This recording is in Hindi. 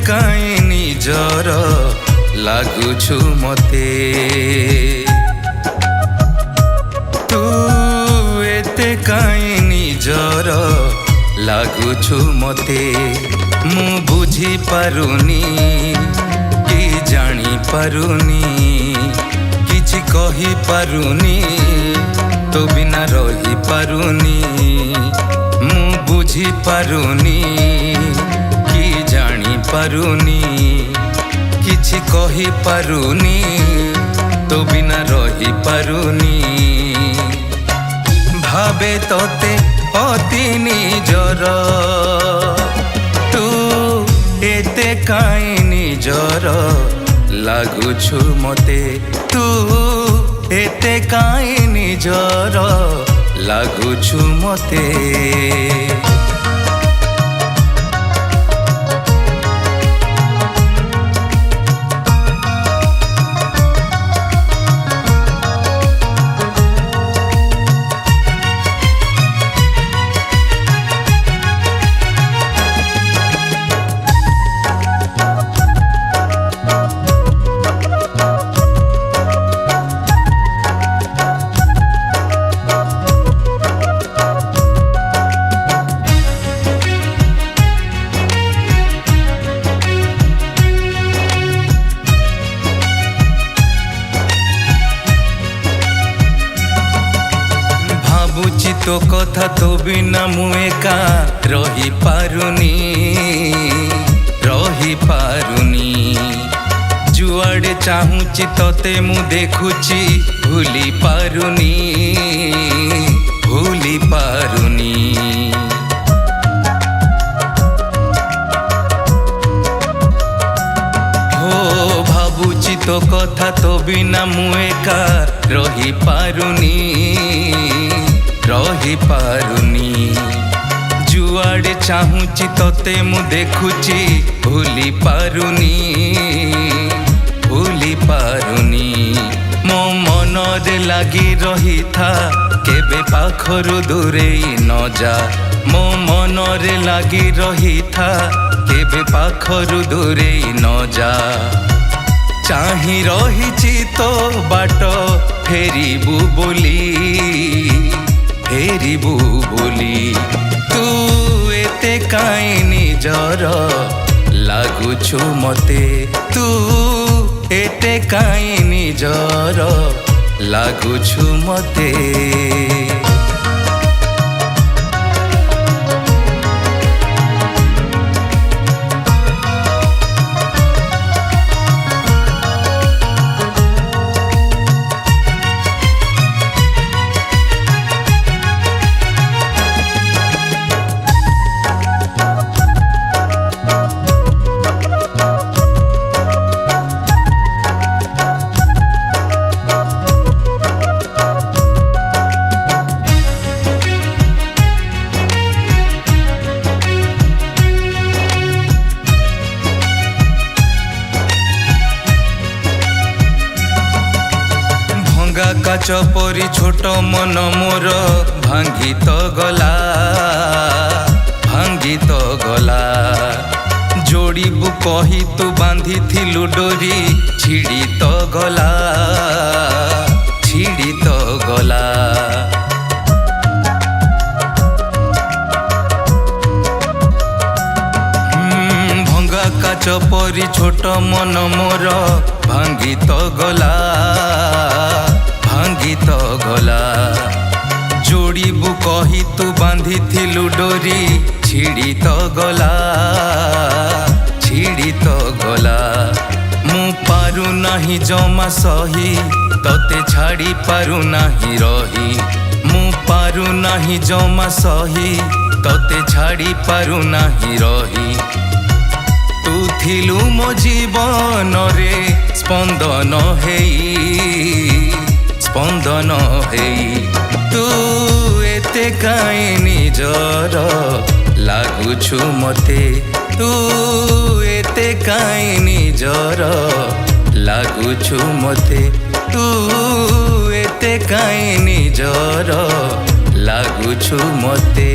काई निजर लागुछु मते तू एते काई निजर लागुछु मते मु बुझी पारुनी कि जानी पारुनी किछि कहि पारुनी तो बिना रही पारुनी मु बुझी पारुनी कि जानी पारुनी किछि कहि पारुनी तो बिना रही पारुनी भावे तोते अति निजर तू एते काई निजर लागुछु मते तू एते काई निजर लागुछु मते तो कथा तो बिना मु एका रही पारुनी जुआड़े चाहूची तोते मु देखुची भूली पारुनी हो भाबुची तो कथा तो बिना मु एका रही पारुनी जुआड़े चाहूची तोते मु देखुची भूली पारुनी मो मन रे लगी रही था केबे पाखरु दूरे न जा मो मन रे लगी रही था केबे पाखरु दूरे न जा चाही रही तो बाट फेरिबु बोली तू एते काई निजर लागुछु मते तू एते काई निजर लागुछु मते काच परी छोट मन मोर भांगी तो गला जोड़ीबु कही तू बांधी थिलु डोरी छिड़ी तो गला भंगा काच परी छोट मन मोर भांगी तो गला जोड़ीबु कही तू बांधी थिलु डोरी छिड़ी तो गला मु पारु नाही जमा सही तोते छाड़ी पारु नाही रही मु पारु नाही जमा सही तोते छाड़ी पारु नाही रही तू थिलु मो जीवन रे स्पंदन हेई तू एते काई निजर लागुछु मते तू एते काई निजर लागुछु मते तू एते काई निजर लागुछु मते